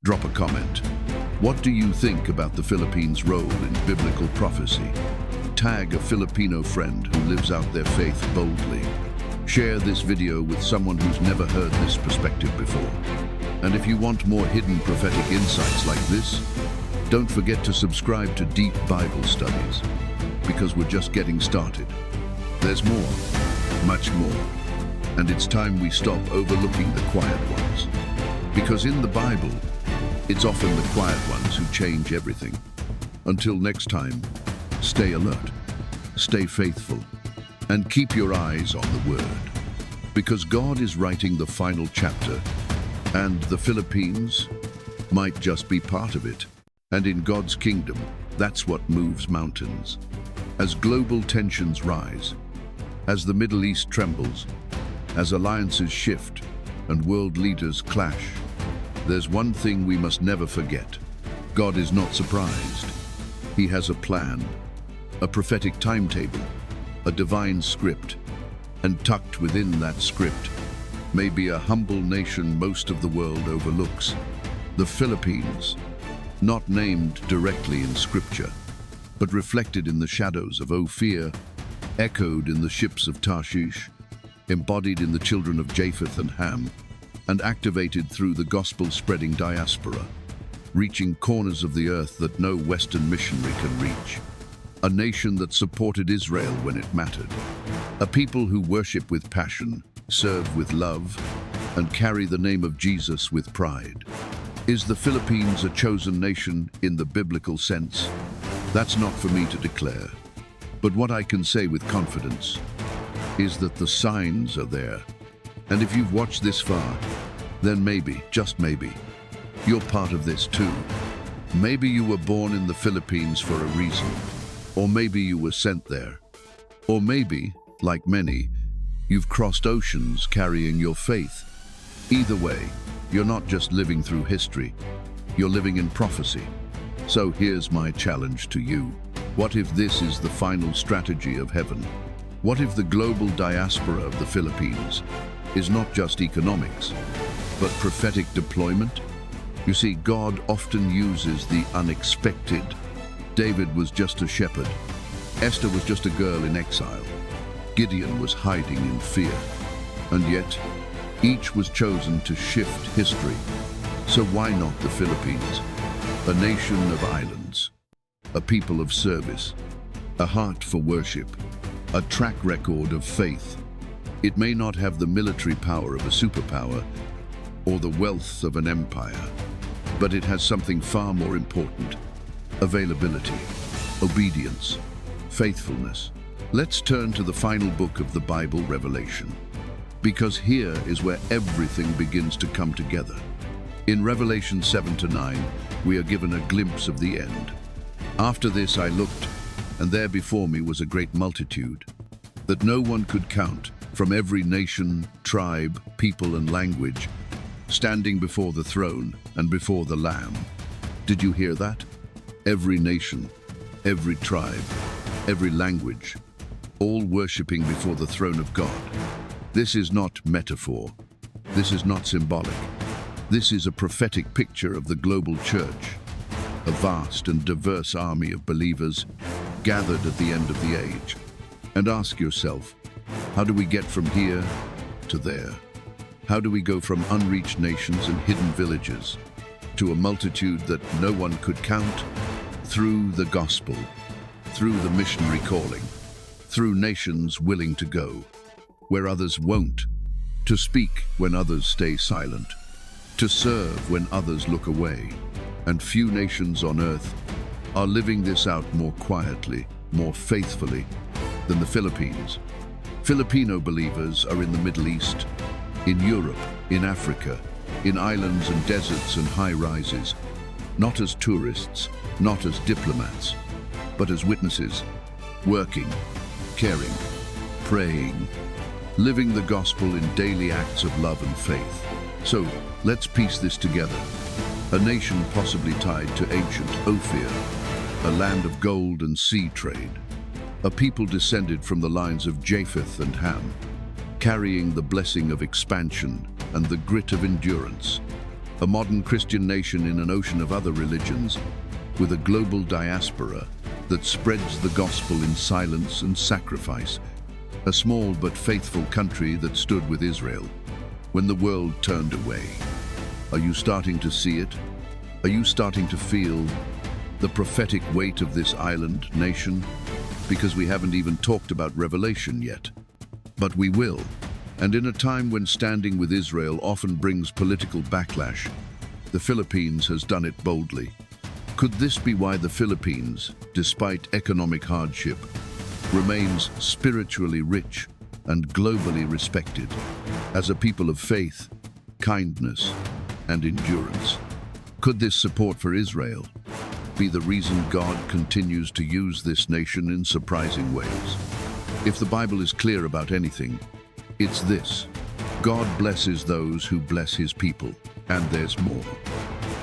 Drop a comment. What do you think about the Philippines' role in biblical prophecy? Tag a Filipino friend who lives out their faith boldly. Share this video with someone who's never heard this perspective before. And if you want more hidden prophetic insights like this, don't forget to subscribe to Deep Bible Studies, because we're just getting started. There's more, much more, and it's time we stop overlooking the quiet ones. Because in the Bible, it's often the quiet ones who change everything. Until next time, stay alert, stay faithful, and keep your eyes on the Word. Because God is writing the final chapter, and the Philippines might just be part of it. And in God's kingdom, that's what moves mountains. As global tensions rise, as the Middle East trembles, as alliances shift and world leaders clash, there's one thing we must never forget. God is not surprised. He has a plan, a prophetic timetable, a divine script, and tucked within that script may be a humble nation most of the world overlooks, the Philippines, not named directly in Scripture, but reflected in the shadows of Ophir, echoed in the ships of Tarshish, embodied in the children of Japheth and Ham, and activated through the gospel-spreading diaspora, reaching corners of the earth that no Western missionary can reach. A nation that supported Israel when it mattered. A people who worship with passion, serve with love, and carry the name of Jesus with pride. Is the Philippines a chosen nation in the biblical sense? That's not for me to declare. But what I can say with confidence is that the signs are there. And if you've watched this far, then maybe, just maybe, you're part of this too. Maybe you were born in the Philippines for a reason. Or maybe you were sent there. Or maybe, like many, you've crossed oceans carrying your faith. Either way, you're not just living through history, you're living in prophecy. So here's my challenge to you. What if this is the final strategy of heaven? What if the global diaspora of the Philippines is not just economics, but prophetic deployment? You see, God often uses the unexpected. David was just a shepherd. Esther was just a girl in exile. Gideon was hiding in fear. And yet, each was chosen to shift history. So why not the Philippines? A nation of islands, a people of service, a heart for worship, a track record of faith. It may not have the military power of a superpower or the wealth of an empire, but it has something far more important: availability, obedience, faithfulness. Let's turn to the final book of the Bible, Revelation, because here is where everything begins to come together. In Revelation 7-9, we are given a glimpse of the end. After this I looked, and there before me was a great multitude, that no one could count, from every nation, tribe, people, and language, standing before the throne and before the Lamb. Did you hear that? Every nation, every tribe, every language, all worshipping before the throne of God. This is not metaphor. This is not symbolic. This is a prophetic picture of the global church, a vast and diverse army of believers gathered at the end of the age. And ask yourself, how do we get from here to there? How do we go from unreached nations and hidden villages to a multitude that no one could count? Through the gospel, through the missionary calling, through nations willing to go where others won't, to speak when others stay silent, to serve when others look away. And few nations on earth are living this out more quietly, more faithfully than the Philippines. Filipino believers are in the Middle East, in Europe, in Africa, in islands and deserts and high-rises, not as tourists, not as diplomats, but as witnesses, working, caring, praying, living the gospel in daily acts of love and faith. So, let's piece this together. A nation possibly tied to ancient Ophir, a land of gold and sea trade. A people descended from the lines of Japheth and Ham, carrying the blessing of expansion and the grit of endurance. a modern Christian nation in an ocean of other religions, with a global diaspora that spreads the gospel in silence and sacrifice. A small but faithful country that stood with Israel when the world turned away. Are you starting to see it? Are you starting to feel the prophetic weight of this island nation? Because we haven't even talked about Revelation yet. But we will. And in a time when standing with Israel often brings political backlash, the Philippines has done it boldly. Could this be why the Philippines, despite economic hardship, remains spiritually rich and globally respected as a people of faith, kindness, and endurance? Could this support for Israel be the reason God continues to use this nation in surprising ways? If the Bible is clear about anything, it's this: God blesses those who bless his people, and there's more.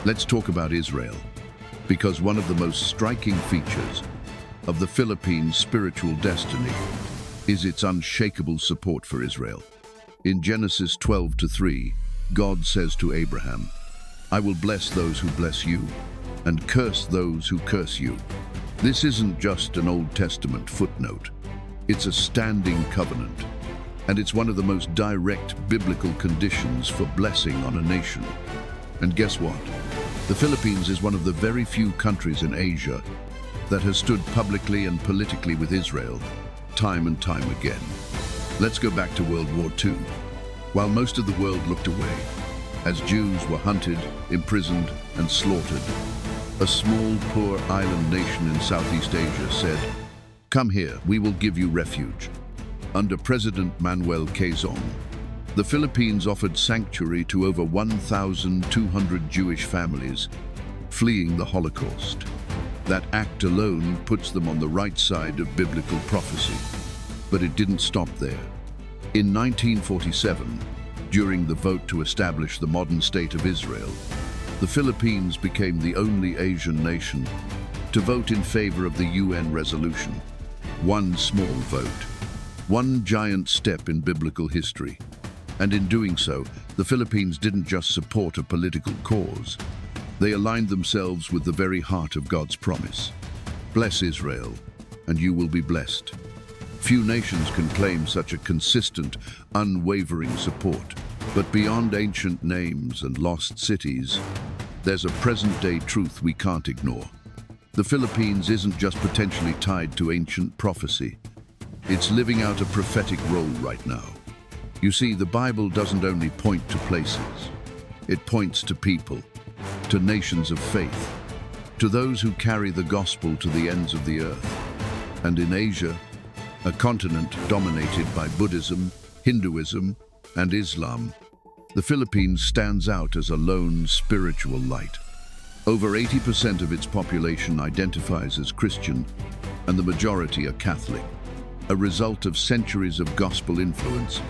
Let's talk about Israel, because one of the most striking features of the Philippines' spiritual destiny is its unshakable support for Israel. In Genesis 12:3, God says to Abraham, "I will bless those who bless you, and curse those who curse you." This isn't just an Old Testament footnote. It's a standing covenant, and it's one of the most direct biblical conditions for blessing on a nation. And guess what? The Philippines is one of the very few countries in Asia that has stood publicly and politically with Israel time and time again. Let's go back to World War II. While most of the world looked away, as Jews were hunted, imprisoned, and slaughtered, a small, poor island nation in Southeast Asia said, "Come here, we will give you refuge." Under President Manuel Quezon, the Philippines offered sanctuary to over 1,200 Jewish families fleeing the Holocaust. That act alone puts them on the right side of biblical prophecy. But it didn't stop there. In 1947, during the vote to establish the modern state of Israel, the Philippines became the only Asian nation to vote in favor of the UN resolution. One small vote, one giant step in biblical history. And in doing so, the Philippines didn't just support a political cause. They aligned themselves with the very heart of God's promise. Bless Israel, and you will be blessed. Few nations can claim such a consistent, unwavering support. But beyond ancient names and lost cities, there's a present-day truth we can't ignore. The Philippines isn't just potentially tied to ancient prophecy. It's living out a prophetic role right now. You see, the Bible doesn't only point to places. It points to people, to nations of faith, to those who carry the gospel to the ends of the earth. And in Asia, a continent dominated by Buddhism, Hinduism, and Islam, the Philippines stands out as a lone spiritual light. Over 80% of its population identifies as Christian, and the majority are Catholic, a result of centuries of gospel influence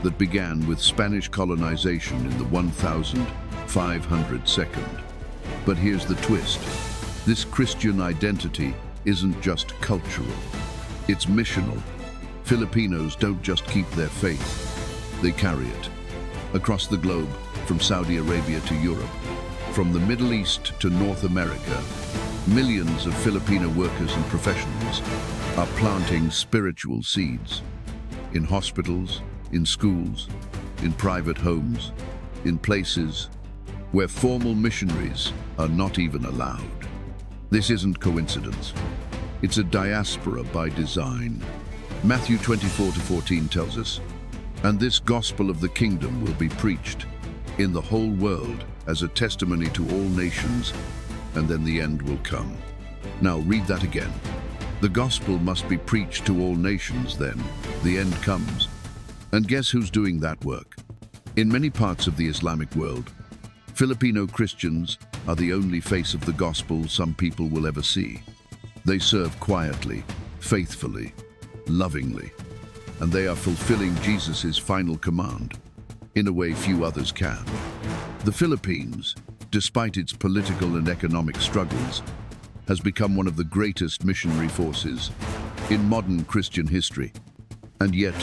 that began with Spanish colonization in the 1502. But here's the twist. This Christian identity isn't just cultural, it's missional. Filipinos don't just keep their faith, they carry it. Across the globe, from Saudi Arabia to Europe, from the Middle East to North America, millions of Filipino workers and professionals are planting spiritual seeds in hospitals, in schools, in private homes, in places where formal missionaries are not even allowed. This isn't coincidence. It's a diaspora by design. Matthew 24:14 tells us, "And this gospel of the kingdom will be preached in the whole world as a testimony to all nations, and then the end will come." Now read that again. The gospel must be preached to all nations, then the end comes. And guess who's doing that work? In many parts of the Islamic world, Filipino Christians are the only face of the gospel some people will ever see. They serve quietly, faithfully, lovingly, and they are fulfilling Jesus' final command in a way few others can. The Philippines, despite its political and economic struggles, has become one of the greatest missionary forces in modern Christian history. And yet,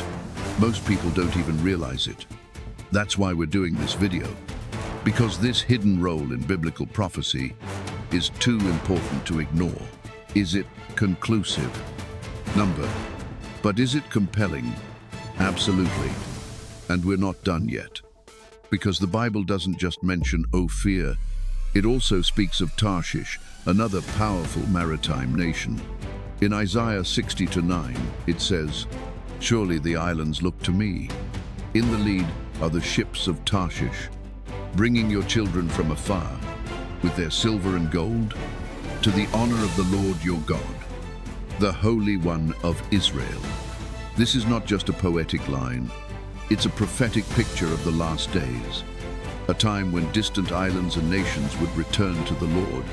most people don't even realize it. That's why we're doing this video. Because this hidden role in biblical prophecy is too important to ignore. Is it conclusive? But is it compelling? Absolutely. And we're not done yet. Because the Bible doesn't just mention Ophir, it also speaks of Tarshish, another powerful maritime nation. In Isaiah 60:9, it says, "Surely the islands look to me. In the lead are the ships of Tarshish, bringing your children from afar, with their silver and gold, to the honor of the Lord your God, the Holy One of Israel." This is not just a poetic line, it's a prophetic picture of the last days, a time when distant islands and nations would return to the Lord,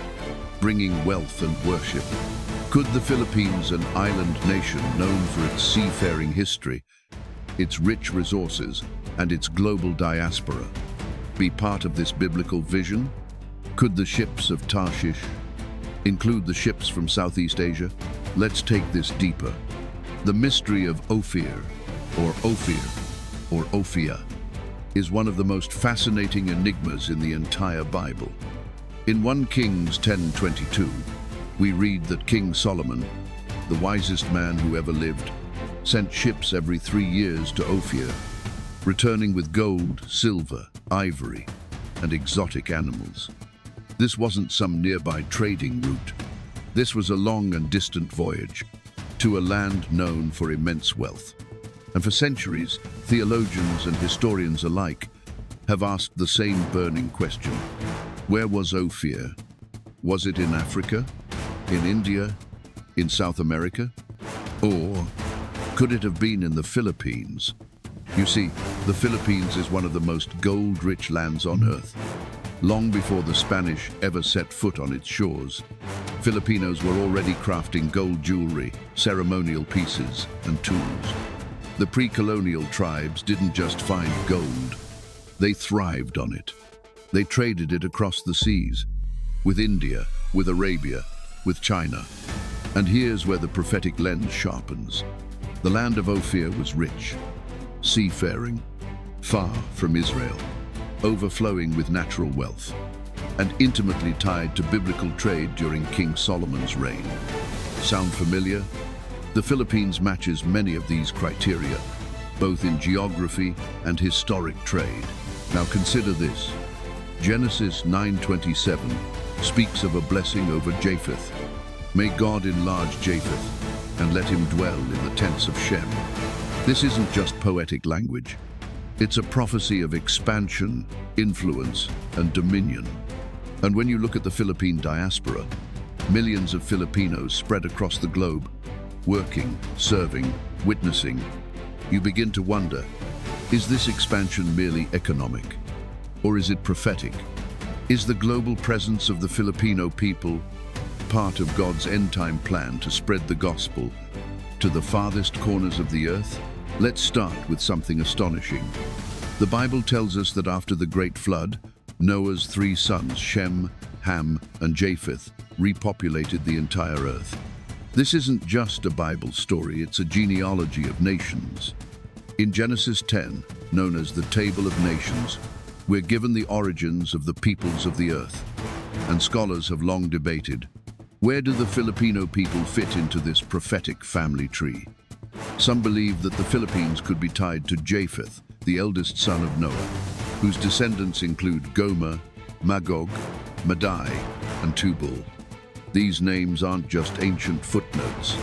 bringing wealth and worship. Could the Philippines, an island nation known for its seafaring history, its rich resources, and its global diaspora, be part of this biblical vision? Could the ships of Tarshish include the ships from Southeast Asia? Let's take this deeper. The mystery of Ophir, or Ophir, is one of the most fascinating enigmas in the entire Bible. In 1 Kings 10:22, we read that King Solomon, the wisest man who ever lived, sent ships every 3 years to Ophir, returning with gold, silver, ivory, and exotic animals. This wasn't some nearby trading route. This was a long and distant voyage to a land known for immense wealth. And for centuries, theologians and historians alike have asked the same burning question. Where was Ophir? Was it in Africa? In India? In South America? Or could it have been in the Philippines? You see, the Philippines is one of the most gold-rich lands on earth. Long before the Spanish ever set foot on its shores, Filipinos were already crafting gold jewelry, ceremonial pieces, and tools. The pre-colonial tribes didn't just find gold, they thrived on it. They traded it across the seas, with India, with Arabia, with China. And here's where the prophetic lens sharpens. The land of Ophir was rich, seafaring, far from Israel, overflowing with natural wealth, and intimately tied to biblical trade during King Solomon's reign. Sound familiar? The Philippines matches many of these criteria, both in geography and historic trade. Now consider this. Genesis 9:27 speaks of a blessing over Japheth. May God enlarge Japheth and let him dwell in the tents of Shem. This isn't just poetic language. It's a prophecy of expansion, influence, and dominion. And when you look at the Philippine diaspora, millions of Filipinos spread across the globe, working, serving, witnessing, you begin to wonder, is this expansion merely economic? Or is it prophetic? Is the global presence of the Filipino people part of God's end-time plan to spread the gospel to the farthest corners of the earth? Let's start with something astonishing. The Bible tells us that after the great flood, Noah's 3 sons, Shem, Ham, and Japheth, repopulated the entire earth. This isn't just a Bible story, it's a genealogy of nations. In Genesis 10, known as the Table of Nations, we're given the origins of the peoples of the earth. And scholars have long debated, where do the Filipino people fit into this prophetic family tree? Some believe that the Philippines could be tied to Japheth, the eldest son of Noah, whose descendants include Gomer, Magog, Madai, and Tubal. These names aren't just ancient footnotes.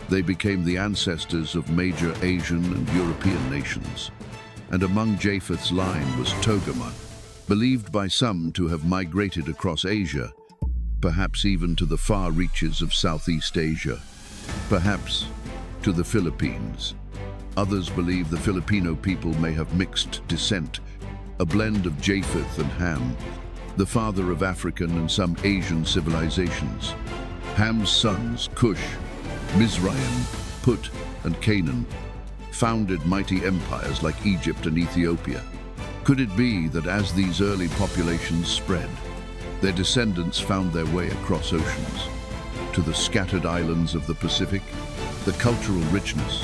They became the ancestors of major Asian and European nations. And among Japheth's line was Togarmah, believed by some to have migrated across Asia, perhaps even to the far reaches of Southeast Asia, perhaps to the Philippines. Others believe the Filipino people may have mixed descent, a blend of Japheth and Ham, the father of African and some Asian civilizations. Ham's sons, Cush, Mizraim, Put, and Canaan, founded mighty empires like Egypt and Ethiopia. Could it be that as these early populations spread, their descendants found their way across oceans to the scattered islands of the Pacific? The cultural richness,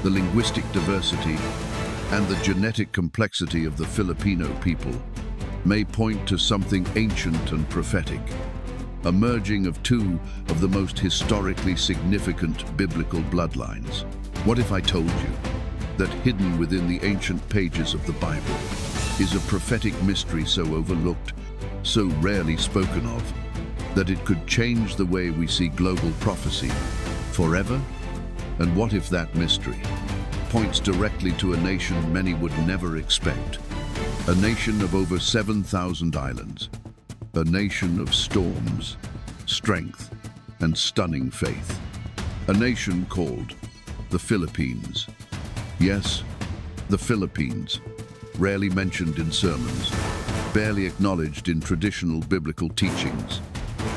the linguistic diversity, and the genetic complexity of the Filipino people may point to something ancient and prophetic, a merging of two of the most historically significant biblical bloodlines. What if I told you that hidden within the ancient pages of the Bible is a prophetic mystery so overlooked, so rarely spoken of, that it could change the way we see global prophecy forever? And what if that mystery points directly to a nation many would never expect? A nation of over 7,000 islands, a nation of storms, strength, and stunning faith. A nation called the Philippines. Yes, the Philippines, rarely mentioned in sermons, barely acknowledged in traditional biblical teachings.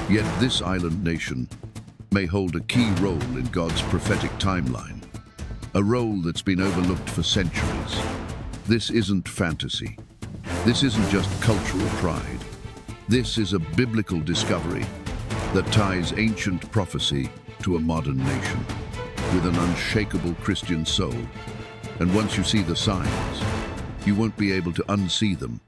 Yet this island nation may hold a key role in God's prophetic timeline, a role that's been overlooked for centuries. This isn't fantasy. This isn't just cultural pride. This is a biblical discovery that ties ancient prophecy to a modern nation with an unshakable Christian soul. And once you see the signs, you won't be able to unsee them.